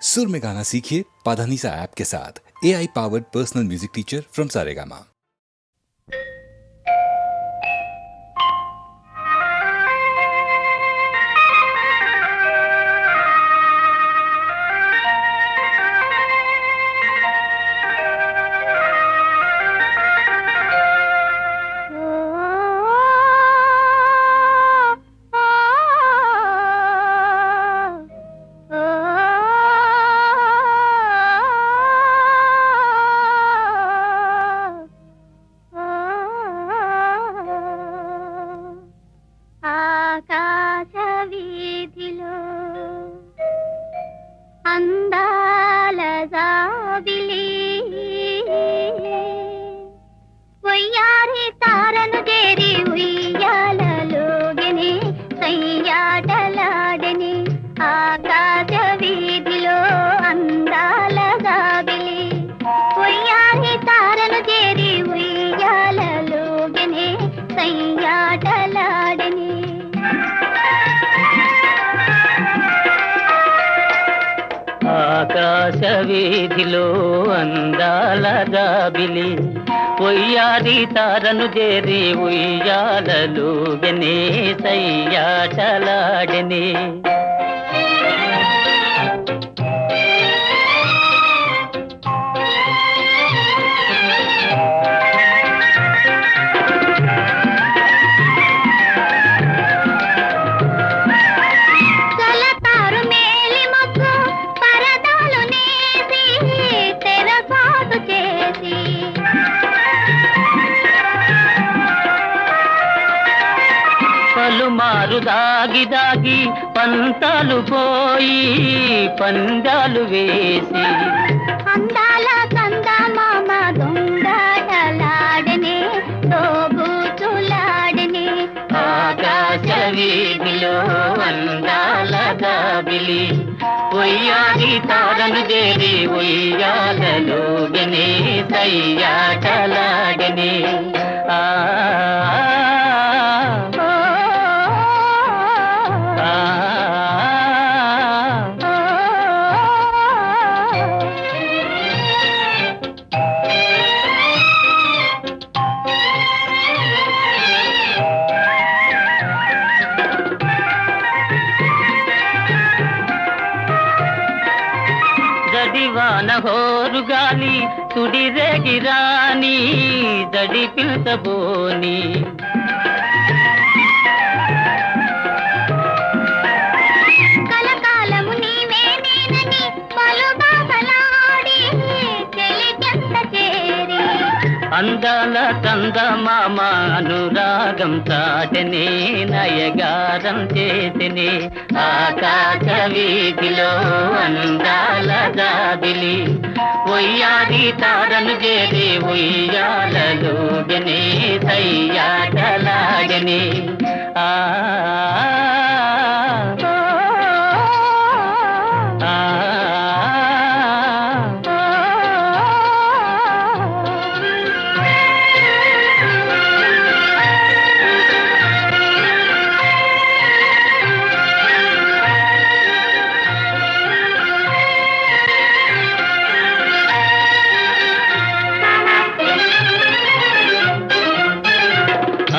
सुर में गाना सीखिए पाधानीसा ऐप के साथ। AI powered personal music teacher from Saregama. అందాల జాబిలి వయ్యారి తారను చేరి ఉయ్యాలలోగని సయ్యాటలాడని ఆకాశ వీధిలో అందాల జాబిలి వయ్యారి తారను చేరి ఉయ్యాలలోగని సయ్యాటలాడని ఆకాశ వీధిలో అందాల జాబిలి పొయ్యాది తారను చేరి ఉయ్యాలలుగనే సయ్యాటలాడని పలుమారు దాగి దాగి పంతాలు పోయి పందాలు వేసి అందాల కందమామ దొంగలాడనే తోబూచులాడనే ఆకాశ వీధిలో అందాల జాబిలి ఉయ్యాలి తారను చేరి ఉయ్యాలలోగనే సయ్యాటలాడనే ఆ జడివాన హోరుగాలి తుడిరేగిరాని జడి పిల్తబోని కలకాలము నీవే నేనని పలుబాబలాడి చెలికెంత చేరి అందాల చందమామ అనురాగం చాటనే నయగారం చేతనే ఆకాశ వీధిలో అందాల జాబిలి ఉయ్యాలి తారను చేరి ఉయ్యాలలోగనే సయ్యాటలాడనే ఆ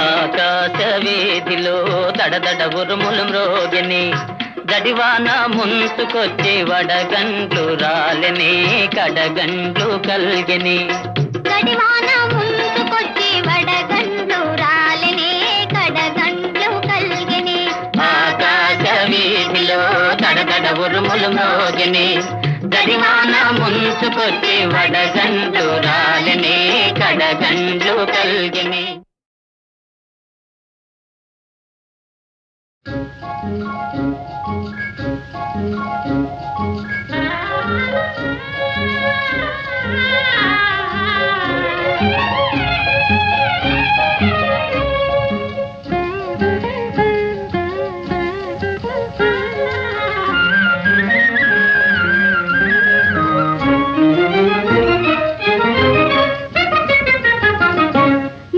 ఆకాశ వీధిలో దడదడ ఉరుములు మ్రోగని జడివాన ముంచుకొచ్చి వడగండ్లు రాలని కడగండ్లు కల్గని గడివాన ముందుకొచ్చి వడగండ్లు రాలనే కడగండ్లు కల్గని ఆకాశ వీధిలో దడదడ ఉరుములు మ్రోగని జడివాన ముంచుకొచ్చి వడగండ్లు రాలని కడగండ్లు కల్గని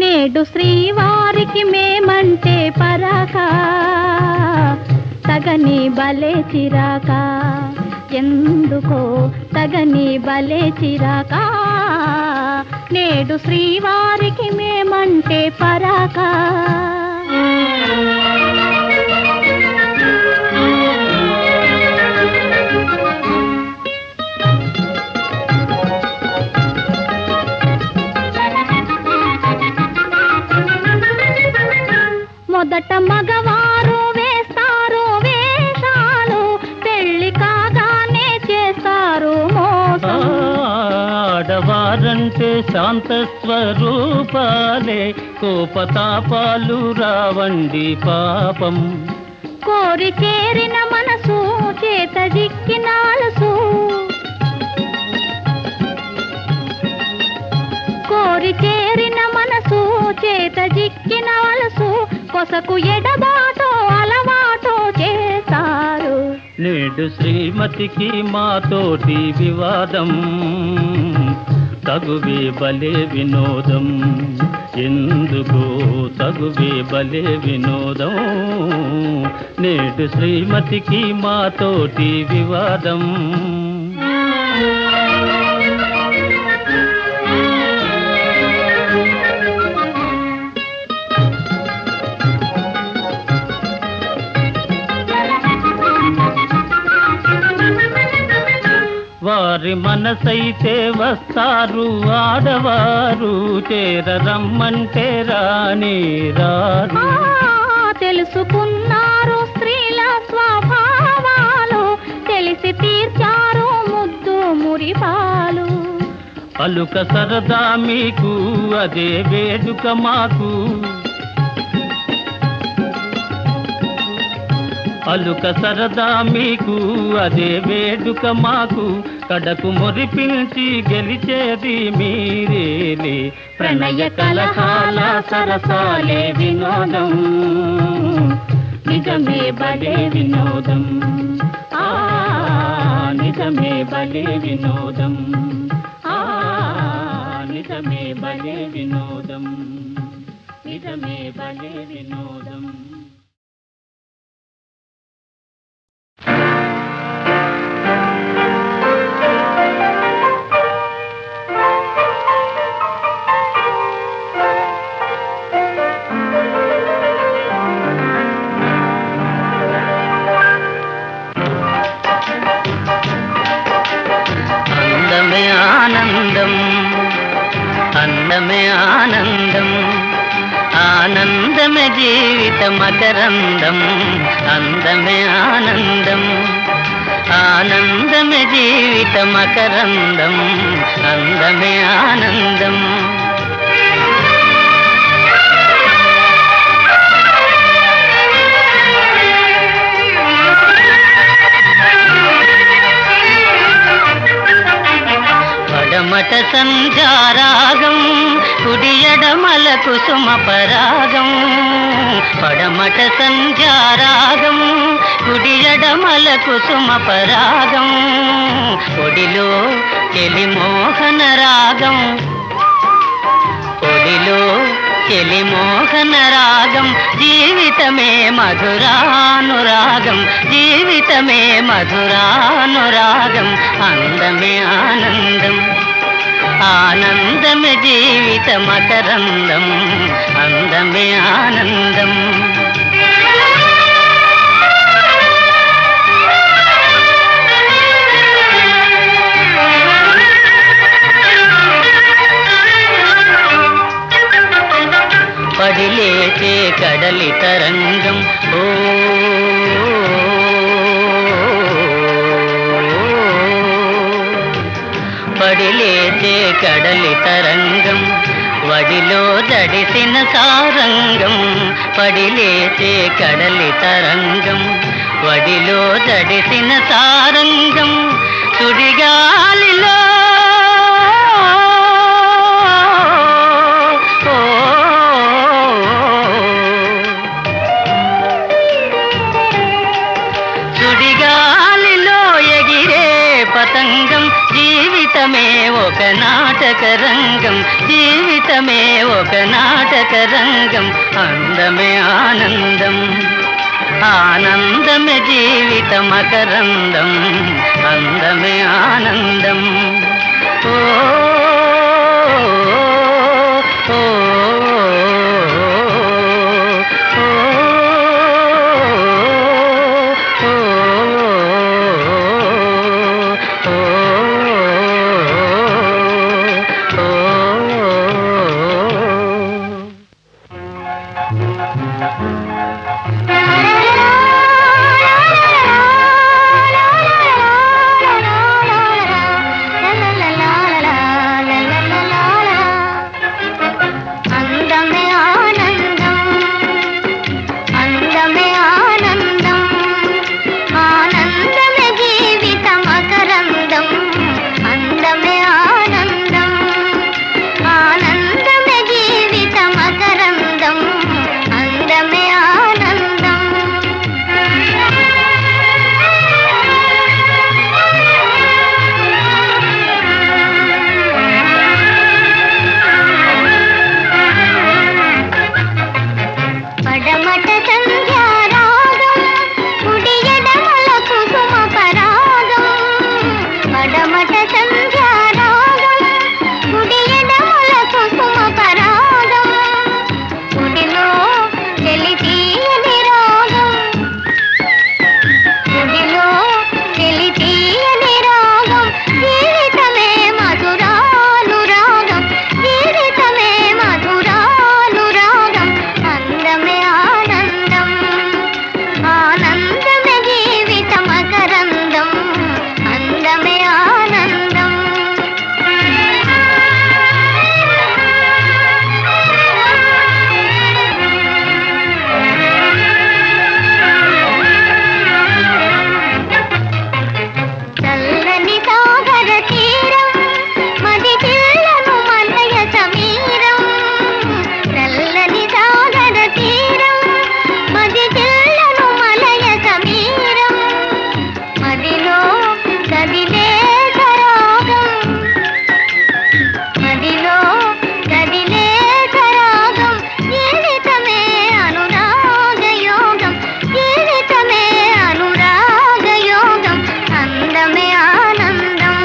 నేడు శ్రీవారికి మేమంటే పరాక తగని బలే చిరాక ఎందుకో తగని బలే చిరాకా నేడు శ్రీవారికి మేమంటే పరాకా మొదట మగవారు వేస్తారు వేషాలు పెళ్లి కాగానే చేస్తారు మోసం ఆడవారంటే శాంత స్వరూపాలే కోపతాపాలు రావండి పాపం కోరి చేరిన మనసు చేత జిక్కినాలసు కోరి చేరిన మనసు చేత జిక్కినాలసు కొసకు ఎడబాటో అలవాటో చేశారు నేడు శ్రీమతికి మాతోటి వివాదం తగువే బలే వినోదం ఎందుకు తగువే బలే వినోదం నేడు శ్రీమతికి మాతోటి వివాదం వారి మనసైతే వస్తారు ఆడవారు చేరరమ్మంటే రాని రారు తెలుసుకున్నారు స్త్రీల స్వభావాలు తెలిసి తీర్చారు ముద్దు మురిపాలు అలుక సరదా మీకు అదే వేడుక మాకు అలుక సరదా మీకు అదే వేడుక మాకు కడకు మురిపించి గెలిచేది మీరేలే ప్రణయ కలహాల సరసాలే వినోదం నిజమే బలే వినోదం నిజమే బలే వినోదం నిజమే బలే వినోదం నిజమే బలే వినోదం ఆనందం అందమే ఆనందం ఆనందమే జీవిత మకరందం అందమే ఆనందం ఆనందమే జీవిత మకరందం అందమే ఆనందం పడమట సంధ్యారాగం కుడియడమల కుసుమ పరాగం పడమట సంధ్యారాగం కుడియడమల కుసుమ పరాగం ఒడిలో చెలి మోహన రాగం ఒడిలో చెలి మోహన రాగం జీవితమే మధురానురాగం జీవితమే మధురానురాగం అందమే ఆనందం ఆనందమే జీవిత మకరందం అందమే ఆనందం పడిలేచే కడలి తరంగం ఓ పడిలేచే కడలి తరంగం వడిలో జడిసిన సారంగం పడిలేచే కడలి తరంగం వడిలో జడిసిన సారంగం సుడిగాలిలో సుడిగాలిలో ఎగిరే పతంగం జీవితమే ఒక నాటక రంగం జీవితమే ఒక నాటక రంగం అందమే ఆనందం ఆనందమే జీవిత మకరందం, అందమే ఆనందం. ఓ ఓ, అందమే ఆనందం, అందమే ఆనందం, ఆనందమే జీవిత మకరందం, అందమే ఆనందం, ఆనందమే జీవిత మకరందం, అందమే ఆనందం. పడమట సంధ్యారాగం, కుడి ఎడమల కుసుమ పరాగం. పడమట సంధ్యారాగం, కుడి ఎడమల కుసుమ పరాగం. కుడిలో చెలితీయని రాగం, కుడిలో చెలితీయని రాగం. జీవితమే మధురానురాగం, జీవితమే మధురానురాగం. అందమే ఆనందం, ఆనందమే జీవిత మకరందం, అందమే ఆనందం. చల్లని సాగర తీరం, మది పిల్లను మలయ సమీరం. చల్లని సాగర తీరం, మది పిల్లను మలయ సమీరం. మదిలో కదిలే సరాగం, మదిలో కదిలే సరాగం. జీవితమే అనురాగ యోగం, జీవితమే అనురాగ యోగం. అందమే ఆనందం,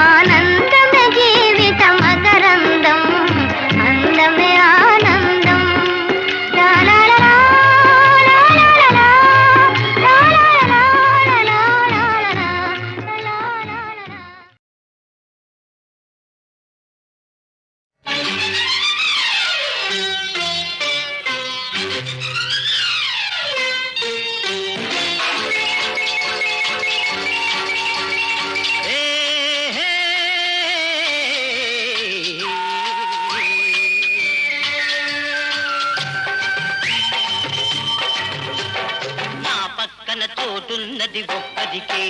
ఆనందమే జీవిత మకరందం, అందమే ఆనందం. లా లా లా లా, లా లా లా లా, లా లా లా లా, లా లా లా లా, లా లా లా లా. నా పక్కన తోటున్నది ఒక్కదికే,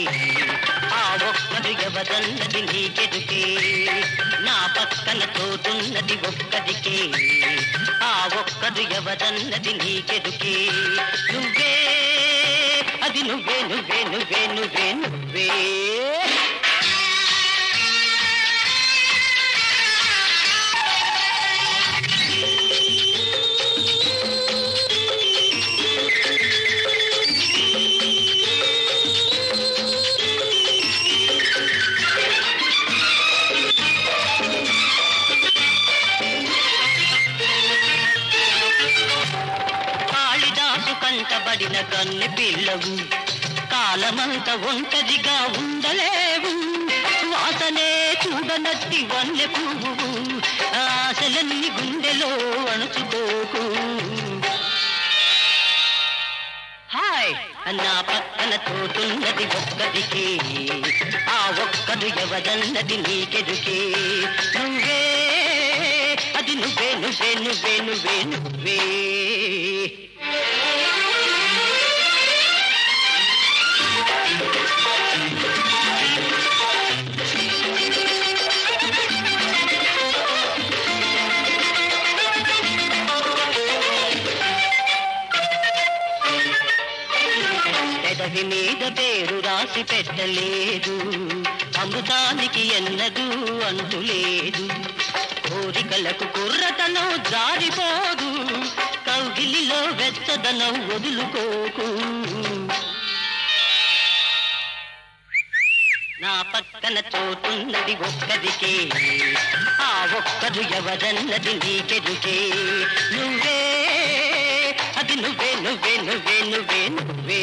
ఆ ఒక్కడు ఎవరన్నది నీకెదుకే. నా పక్కన తోటున్నది ఒక్కదికే, ఆ ఒక్కడు ఎవరన్నది నీకెదుకే. నువ్వే అది నువ్వే నువ్వే నువ్వే నువ్వే నువ్వే. కాళిదాసు కంటబడిన కన్నె పిల్లవు, కాలమంత ఒంటరిగా ఉండలేవు. వాసనే చూడనట్టి వన్నె పువ్వు, ఆశలన్నీ గుండెలో అణుచుకోకు. హాయ్ నా పక్కన తోటున్నది ఒక్కదికే, ఆ ఒక్కడు ఎవరన్నది నీకెదుకే. నువ్వే అది నువ్వే నువ్వే నువ్వే నువ్వే నువ్వే. పెదవి మీద పేరు రాసి పెట్టలేదు, అమృతానికి ఎన్నదూ అంతులేదు. కోరికలకు కుర్రతనం జారిపోదు, కవ్వి కౌగిలిలో వెచ్చదనం వదులుకోకు. నా పక్కన చోటున్నది ఒక్కదికే, ఆ ఒక్కరు ఎవరన్నది నీకెదుకే. నువ్వే అది నువ్వే నువ్వే నువ్వే నువ్వే నువ్వే.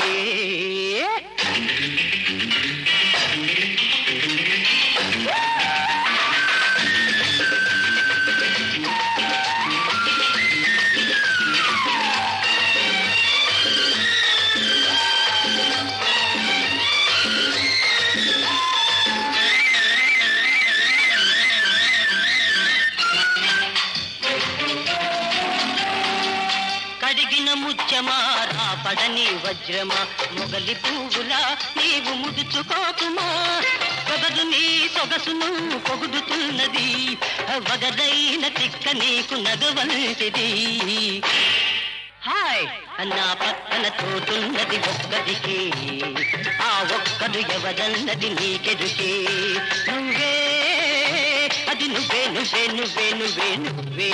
కడిగిన ముత్యమా రాపడని వజ్రమా, మొగలి పువ్వులా నీవు ముడుచుకోకుమా. పొగదు నీ సొగసును పొగుడుతున్నది, వగదైన తిక్క నీకు నగవంటిది. హాయ్ నా పక్కన తోటున్నది ఒక్కదికి, ఆ ఒక్కడు ఎవరన్నది నీకెదుకే. నువ్వే అది నువ్వే నువ్వే నువ్వే నువ్వే నువ్వే.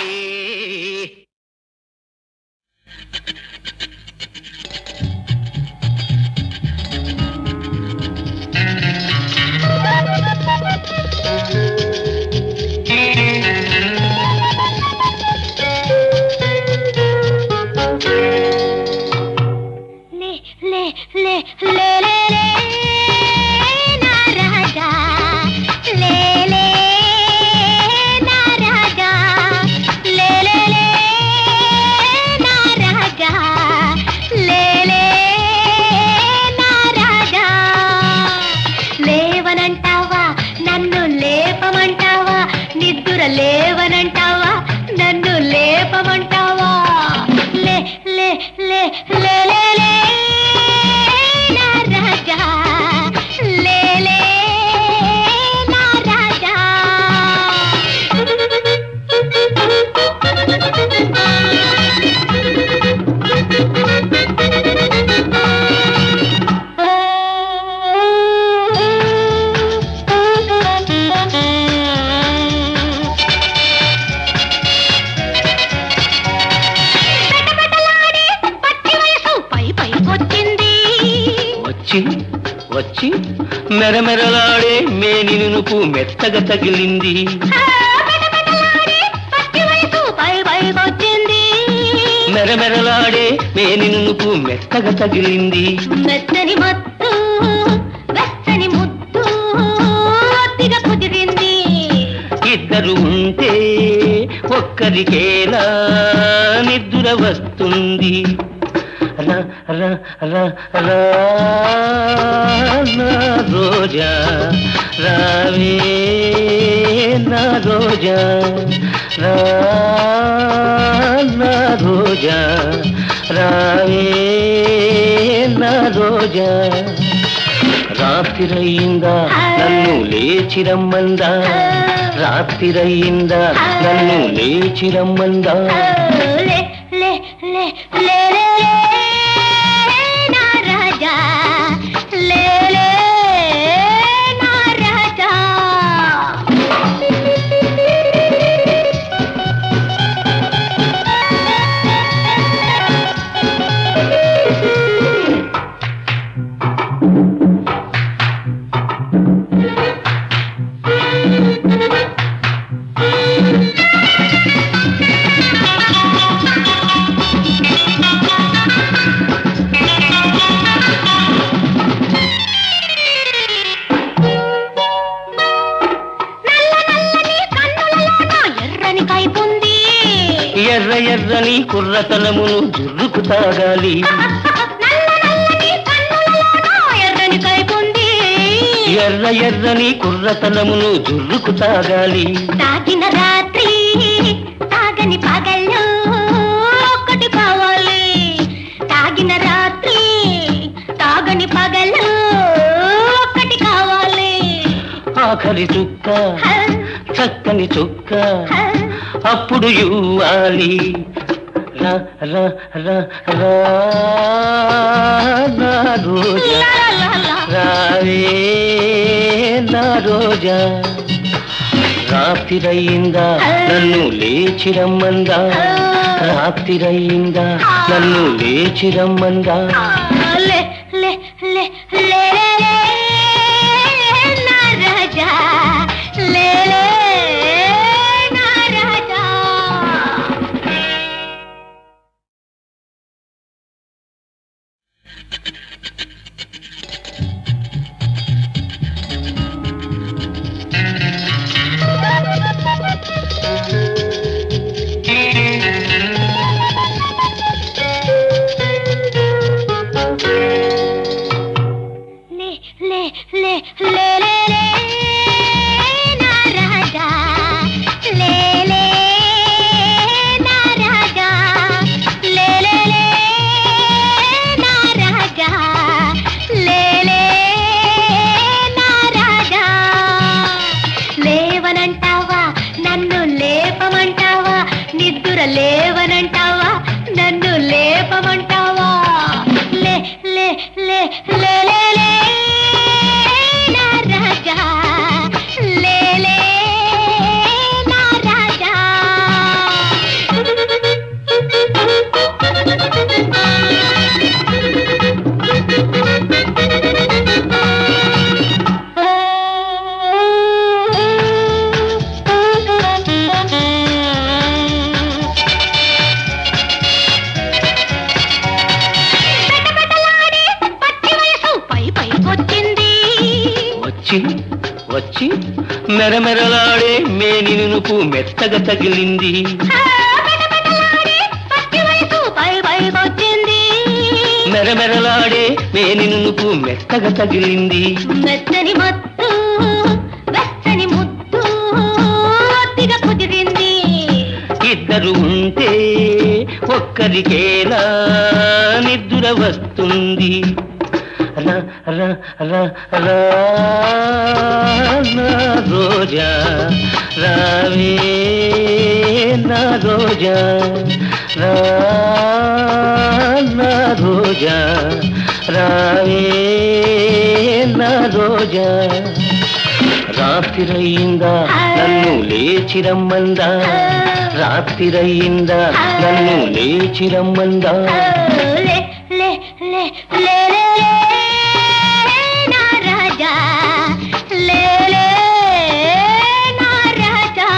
లేవనంటావా నన్ను లేపమంటావా. లే లే లే లే లే లే నా రాజా, లే లే నా రాజా. వచ్చి మెరమెరలాడే మేని నునుపు మెత్తగా తగిలింది. మెరమెరలాడే మేని నునుపు మెత్తగా తగిలింది. మెత్తని మత్తు వెచ్చని ముద్దు ఒత్తిగా కుదిరింది. ఇద్దరు ఉంటే ఒక్కరికేలా నిద్ర వస్తుంది. రా రా రా రా నా రోజా, రావే నా రోజా, రా నా రోజా, రావే నా రోజా. రాత్రిరయ్యిందా నన్ను లేచిరమ్మందా, రాత్రిరయ్యిందా నన్ను లేచిరమ్మందా. లే లే లే లే లే నా రాజా, లే లే నా రాజా. ఎర్ర ఎర్రని కుర్రతనమును జుర్రుకు తాగాలి, ఎర్ర ఎర్రని కుర్రతనమును జుర్రుకు తాగాలి. తాగిన రాత్రి తాగని పగళ్ళు ఒక్కటి కావాలి, తాగిన రాత్రి తాగని పగళ్ళు ఒక్కటి కావాలి. ఆఖరి చుక్క చక్కని చుక్క అప్పుడు ఇవ్వాలి. రా రా రా రా నా రోజా, రావే నా రోజా, రా రాత్రిరయ్యిందా నన్ను లేచి రమ్మందా రాత్రిరయ్యిందా నన్ను లేచి రమ్మందా లే లే లే లే లే నా రాజా లే లే నా రాజా లే లే లే లే లే నా రాజా లే లే నా రాజా లే లే లే నా రాజా లే లే నా రాజా లేవనంటావా నన్ను లేపమంటావా నిద్ర లేవనంటావా నన్ను లేపమంటావా లే లే లే లే లే లే నా రాజా లే లే నా రాజా పెటపెటలాడే పచ్చి వయసు పై పైకొచ్చింది వచ్చి వచ్చి మెరమెరలాడే మేని నునుపు మెత్తగా తగిలింది పెటపెటలాడే పచ్చి వయసు పై పైకొచ్చింది మెరమెరలాడే మేని నునుపు మెత్తగా తగిలింది మెత్తని మత్తు వెచ్చని ముద్దు ఒత్తిగా కుదిరింది ఇద్దరు ఉంటే ఒక్కరికేలా నిద్ర వస్తుంది రా రా రా రా నా రోజా రావే నా రోజా రా నా రోజా రావే నా రోజా రాత్రిరయ్యిందా నన్ను లేచి రమ్మందా రాత్రిరయ్యిందా నన్ను లేచి రమ్మందా లే లే లే లే లే లే నా రాజా లే లే నా రాజా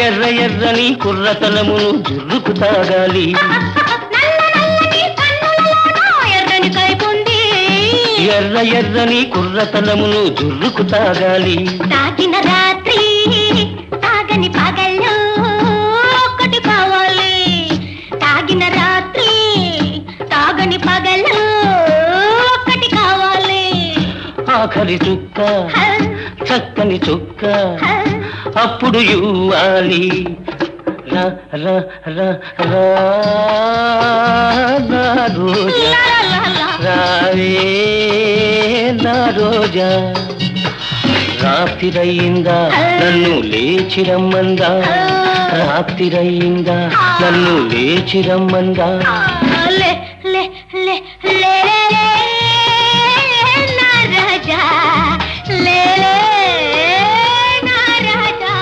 ఎర్ర ఎర్రని కుర్రతనమును జుర్రుకు తాగాలి ఎర్రని కైపుంది ఎర్ర ఎర్రని కుర్రతనమును జుర్రుకు తాగాలి తాగిన రాత్రి తాగని పగళ్ళు ఒక్కటి కావాలి తాగిన రాత్రి తాగని పగళ్ళు ఒక్కటి కావాలి ఆఖరి చుక్క చక్కని చుక్క అప్పుడు ఇవ్వాలి రా రా రా రా నా రోజా రావే నా రోజా రాత్రిరయ్యిందా నన్ను లేచి రమ్మందా రాత్రిరయ్యిందా నన్ను లేచి రమ్మందా లే లే లే లే లే నా రాజా లే లే నా రాజా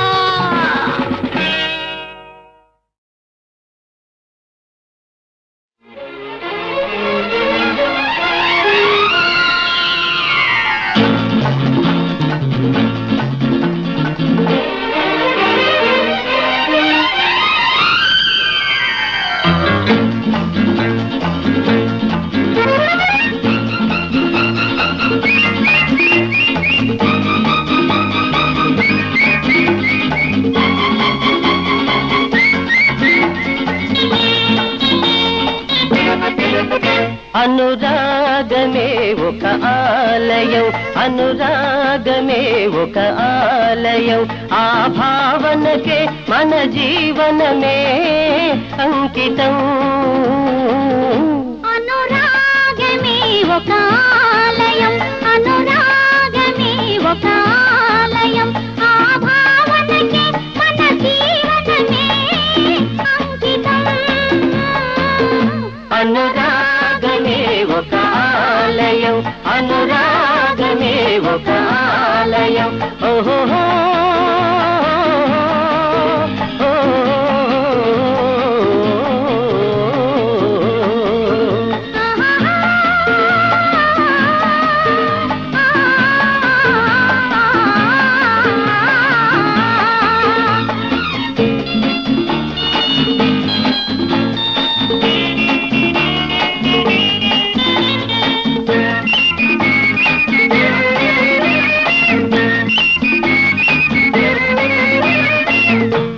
అనురాగమే ఒక ఆలయం, అనురాగమే ఒక ఆలయం. ఆ భావనకే మన జీవనమే అంకితం. అనురాగమే ఒక ఆలయం, అనురాగమే ఒక ఆలయం. ఆ భావనకే మన జీవనమే అంకితం. అనురాగమే ఒక ఆలయం, అనురాగమే ఒక ఆలయం. ఓహో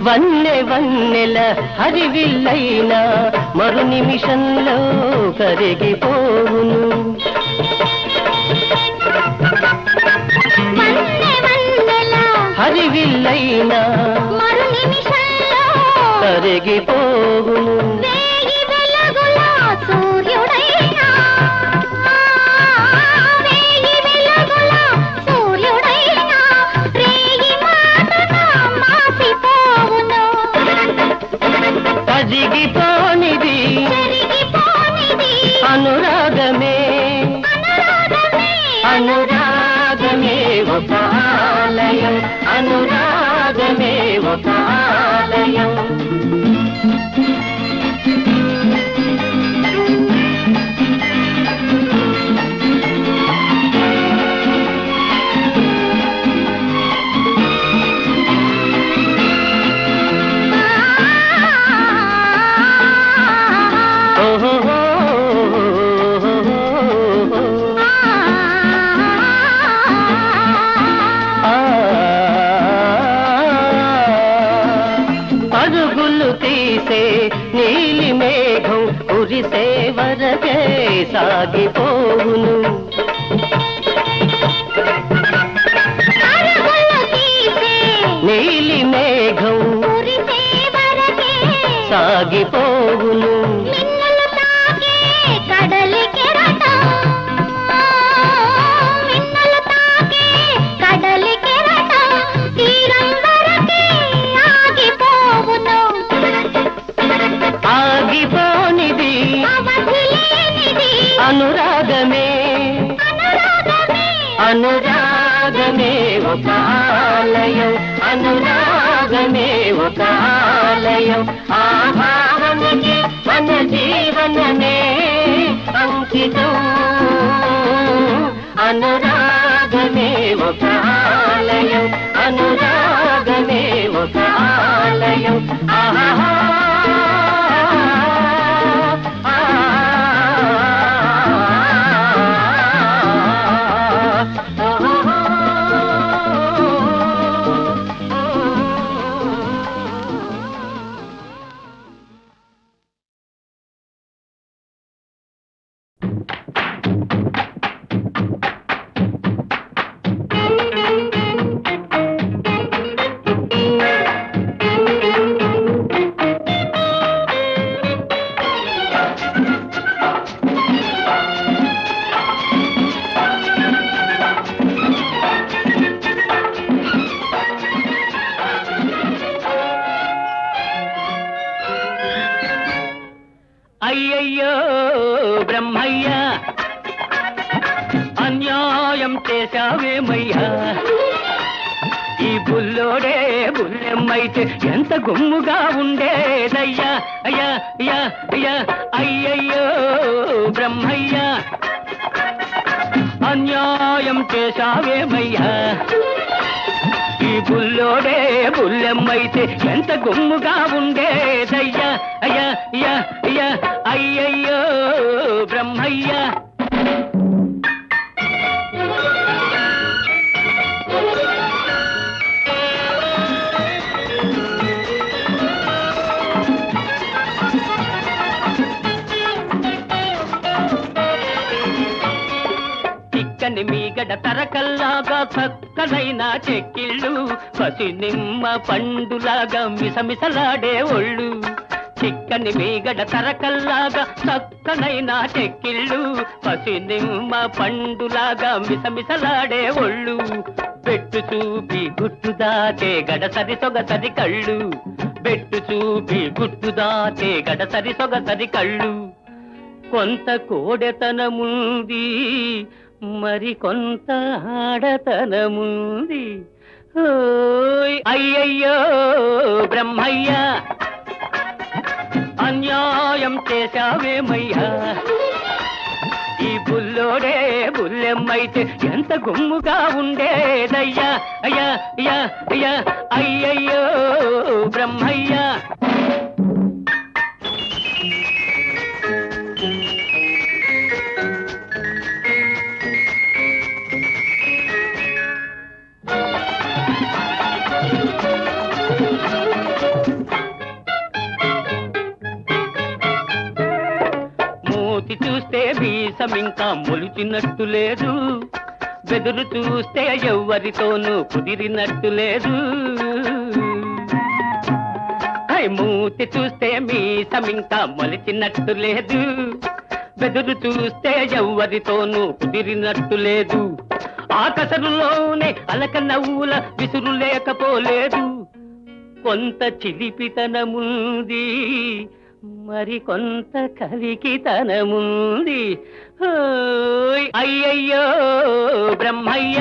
వన్నె వన్నెల హరివిల్లైనా మరు నిమిషంలో కరిగిపోవును. వన్నె వన్నెల హరివిల్లైనా మరు నిమిషంలో కరిగిపోవును. వేయి వెలుగుల సూర్యుడైనా, వేయి వెలుగుల సూర్యుడైనా రేయి మాటన మాసిపోవును. కరిగిపోనిది జరిగిపోనిది అనురాగమే, అనురాగమే ఒక ఆలయం, అనురాగమే ఒక ఆలయం. పరుగులు తీసే నీలి మేఘం కురిసే వరకే సాగిపోవును. పరుగులు తీసే నీలి మేఘం కురిసే వరకే సాగిపోవును. మిన్నులు తాకే కడలి కెరటం, మిన్నులు తాకే కడలి కెరటం తీరం వరకే ఆగిపోవును. ఆగిపోనిది అవధి లేనిది అనురాగమే, అనురాగమే, అనురాగమే ఒక ఆలయం, అనురాగమే ఒక ఆలయం. ఆ భావనకి మన జీవనమే అంకితం. అనురాగమే ఒక ఆలయం, అనురాగమే ఒక ఆలయం. ఆహా అయ్యయ్యో బ్రహ్మయ్య, అన్యాయం చేశావేమయ్యా. ఈ బుల్లోడే బుల్లెమ్మైతే ఎంత గుమ్ముగా ఉండేదయ్యా. అయ్యా అయ్యా అయ్యా అయ్యయ్యో బ్రహ్మయ్య, అన్యాయం చేశావేమయ్యా. ఈ బుల్లోడే బుల్లెమ్మైతే ఎంత గుమ్ముగా ఉండేదయ్యా. అయ్యా అయ్యా అయ్యా అయ్యయ్యో బ్రహ్మయ్య. చిక్కని మీగడ తరకల్లాగా చక్కనైన చెక్కిళ్ళు, పసి నిమ్మ పండులాగా మిసమిసలాడే ఒళ్ళు. చిక్కని మీగడ తరకల్లాగా చక్కనైన చెక్కిళ్ళు, పసి నిమ్మ పండులాగా మిసమిసలాడే ఒళ్ళు. పెట్టు చూపి గుట్టు దాచే గడసరి సొగసరి కళ్ళు, పెట్టు చూపి గుట్టు దాచే గడసరి సొగసరి కళ్ళు. కొంత కోడెతనముంది, మరి కొంత ఆడతనముంది. ఓయ్ అయ్యయ్యో బ్రహ్మయ్య, అన్యాయం చేశావేమయ్యా. ఈ బుల్లోడే బుల్లెమ్మైతే ఎంత గుమ్ముగా ఉండేదయ్యా. అయ్యా అయ్యా అయ్యా అయ్యయ్యో బ్రహ్మయ్య. చూస్తే వీసమింకా మొలిచినట్టు లేదు, బెదురు చూస్తే ఎవ్వరితోనూ కుదిరినట్టు లేదు. మూతి చూస్తే మీసమింకా మొలిచినట్టు లేదు, బెదురు చూస్తే ఎవ్వరితోనూ కుదిరినట్టు లేదు. ఆకసరులోనే అలక నవ్వుల విసురు లేకపోలేదు. కొంత చిలిపితనముంది, మరి కొంత కలికితనముంది. అయ్యయ్యో బ్రహ్మయ్య,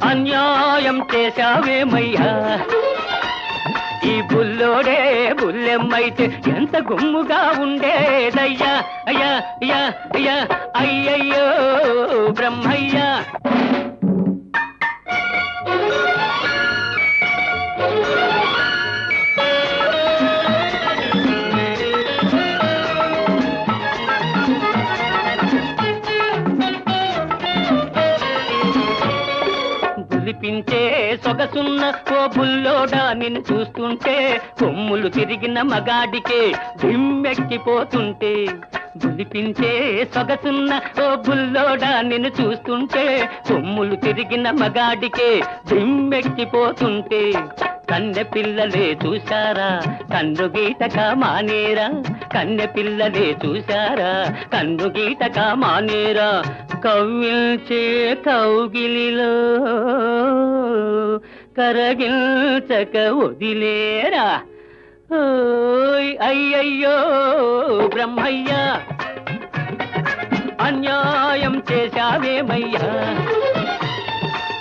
అన్యాయం చేశావేమయ్యా. ఈ బుల్లోడే బుల్లెమ్మైతే ఎంత గుమ్ముగా ఉండేదయ్యా. అయ్యా అయ్యా అయ్యా అయ్యయ్యో బ్రహ్మయ్య. పించే సొగసున్న ఓ బుల్లోడా నిన్ను చూస్తుంటే, కొమ్ములు తిరిగిన మగాడికే దిమ్మెక్కిపోతుంటే. బులిపించే సొగసున్న ఓ బుల్లోడా నిన్ను చూస్తుంటే, కొమ్ములు తిరిగిన మగాడికే దిమ్మెక్కిపోతుంటే. కన్నె పిల్లలే చూశారా కన్ను గీటక మానేరా, కన్నె పిల్లలే చూశారా కన్ను గీటక మానేరా. కవ్విల్చే కౌగిలిలో కరగిల్చక వదిలేరా. ఓయ్ అయ్యయ్యో బ్రహ్మయ్య, అన్యాయం చేశావేమయ్యా.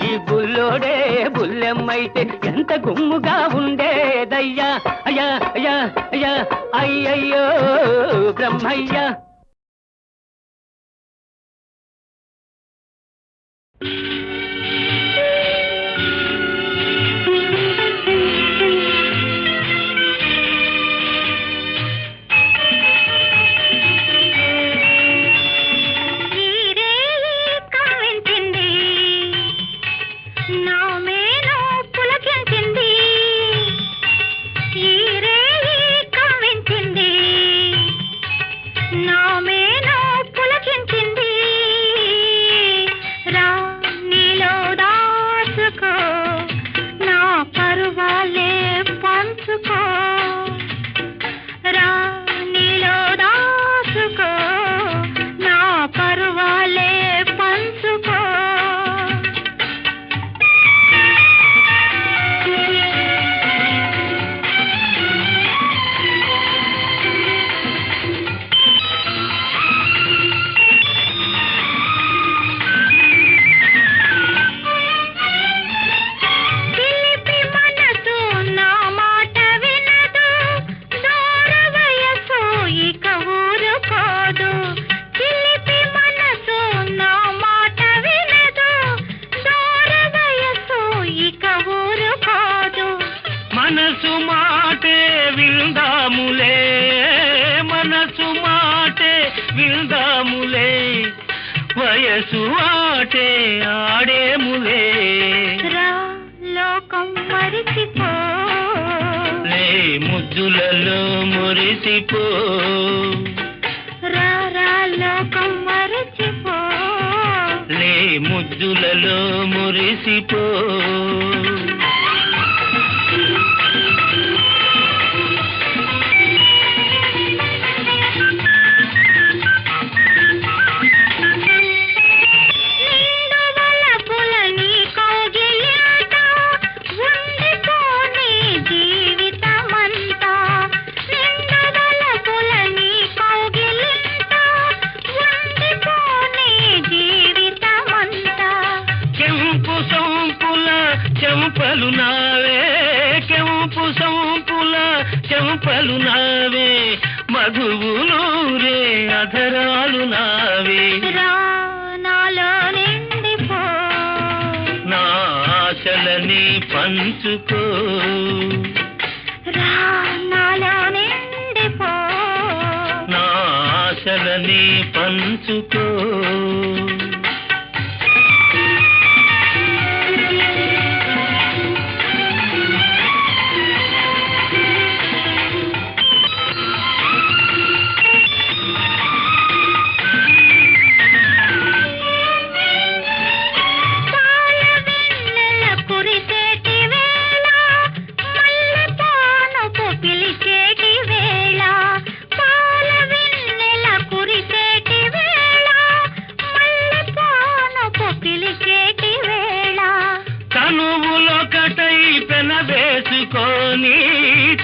ఈ బుల్లోడే బుల్లెమ్మైతే ఎంత గుమ్ముగా ఉండేదయ్యా. అయ్యా అయ్యా అయ్యా అయ్యయ్యో బ్రహ్మయ్య. మనసు మాటే విందాములే, మనసు మాటే విందాములే, వయసు ఆటే ఆడేములే. లోకం మరిచిపో, లే ముద్దులలో మురిసిపో. రా లోకం మరిచిపో. ముద్దులలో మురిసిపో చెంపలు నావే కెంపు సంపుల చెంపలు నావే మధువులూరే అధరాలు నావే నాలో నిండిపో నా ఆశలని పంచుకో నాలో నిండిపో నా ఆశలని పంచుకో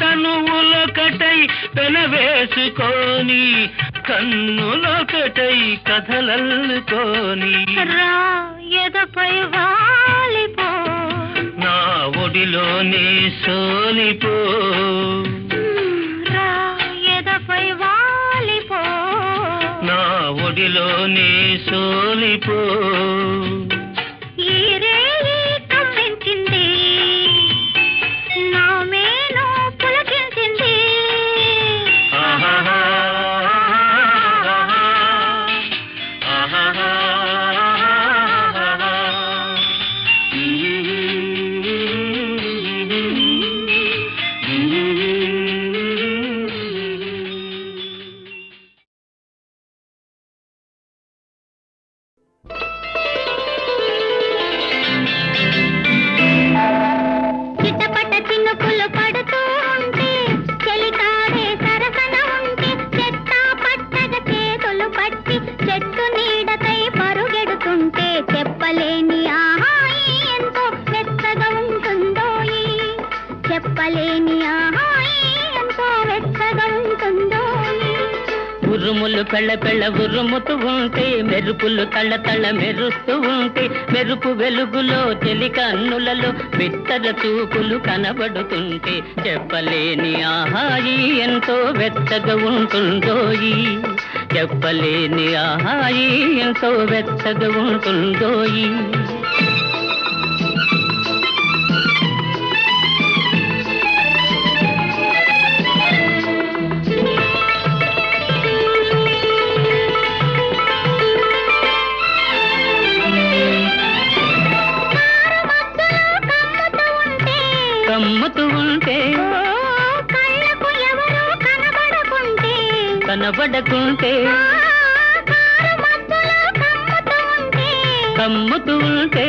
తనువులొకటై పెనవేసుకొని కన్నులొకటై కథలల్లుకొని ఎదపై వాలిపో నా ఒడిలోనే సోలిపో ఎదపై వాలిపో నా ఒడిలోనే సోలిపో ఉరుములు పెళ్ళ పెళ్ళ ఉరుముతూ ఉంటే మెరుపులు తళ్ళ తళ్ళ మెరుస్తూ ఉంటే మెరుపు వెలుగులో చెలి కన్నులలో బిత్తర చూపులు కనబడుతుంటే చెప్పలేని ఆహాయి ఎంతో వెచ్చగా ఉంటుందోయి చెప్పలేని ఆహాయి ఎంతో వెచ్చగా ఉంటుందోయి కమ్ముతూ ఉంటే కనబడకుంటే కమ్ముతూ ఉంటే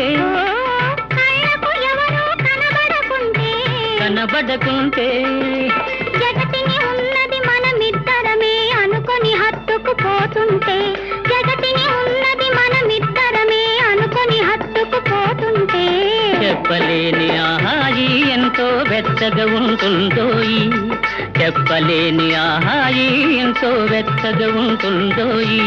కనబడకుంటే జగతిని ఉన్నది మనమిద్దరమే అనుకొని హత్తుకుపోతుంటే జగతిని ఉన్నది మనమిద్దరమే అనుకొని హత్తుకుపోతుంటే చెప్పలేని ఆహాయి ఎంతో వెచ్చగా ఉంటుందోయి చెప్పలేని ఆహాయి ఎంతో వెచ్చగా ఉంటుందోయి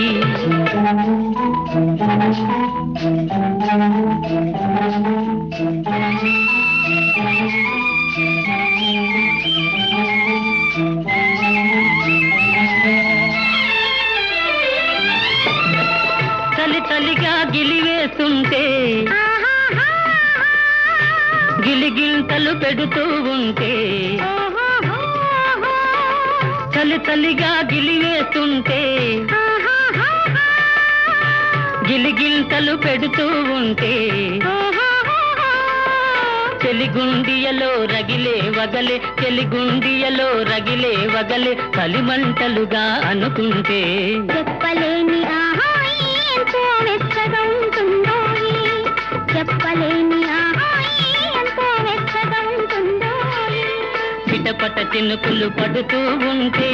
తలి తలిగా గిలివేస్తుంటే గిలిగింతలు పెడుతూ ఉంటే చలి చలిగా గిలివేస్తుంటే గిలిగింతలు పెడుతూ ఉంటే చెలిగుండియలో రగిలే వగలే చెలిగుండియలో రగిలే వగలే కలిమంటలుగా అనుకుంటే చెప్పలేని ఆహాయి ఎంతో వెచ్చగా ఉంటుందోయి చినుకులు పడుతూ ఉంటే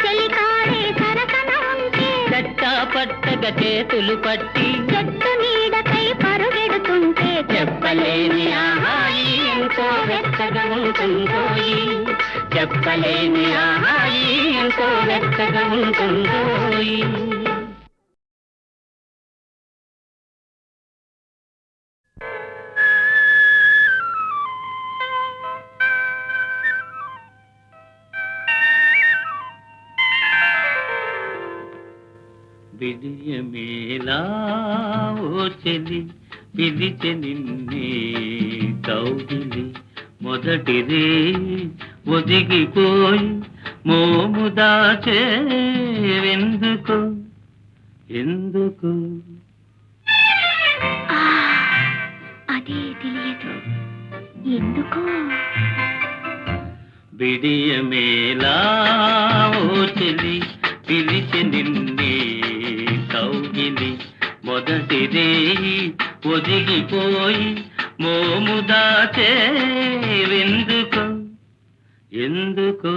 చలికాడే సరసన ఉంటే చట్టా పట్టగా చేతులు పట్టి చెట్టు నీడకై పరుగెడుతుంటే చెప్పలేని ఆహాయి ఎంతో వెచ్చగా ఉంటుందోయి చెప్పలేని ఆహాయి ఎంతో వెచ్చగా ఉంటుందోయి విజయమేలా ఓ చెలి పిలిచె నిన్నే కౌగిలి మొదటిదే ఒదిగిపోయి మోము దాచేవెందుకు ఎందుకు అదే తెలియదు ఎందుకో విడియమేలా ఓ చెలి పిలిచె నిన్నే కౌగిలి మొదటిదే ఒదిగిపోయి మోము దాచేవెందుకు ఎందుకు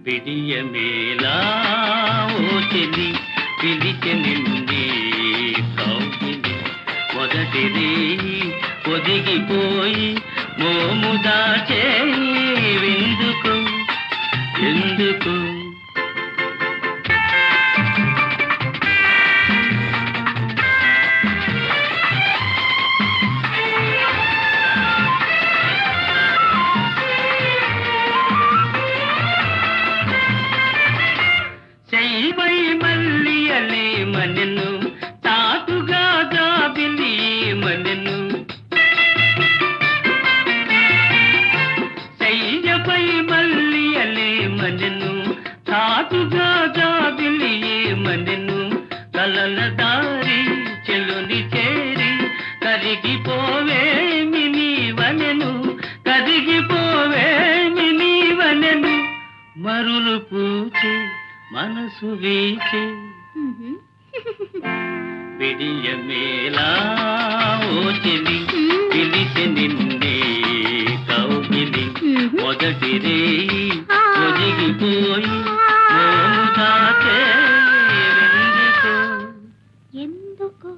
విడియమేలా ఓ చెలి పిలిచె నిన్నే కౌగిలి మొదటిది ఒదిగిపోయి మోము దాచేవెందుకు ఎందుకు శైవై మల్లియలే మనెను తాతుగా జాబిలి మనెను శైవై మల్లియలే మనెను తాతుగా జాబిలి మనెను కలల దారి చెలుని చేరి కరిగిపోవేమి నీవనెను కరిగిపోవేమి నీవనెను మరులు పూచే మనసు వీచే విడియమేలా ఓ చెలి పిలిచె నిన్నే కౌగిలి మొదటిదే ఒదిగిపోయి మోము దాచేవెందుకు ఎందుకో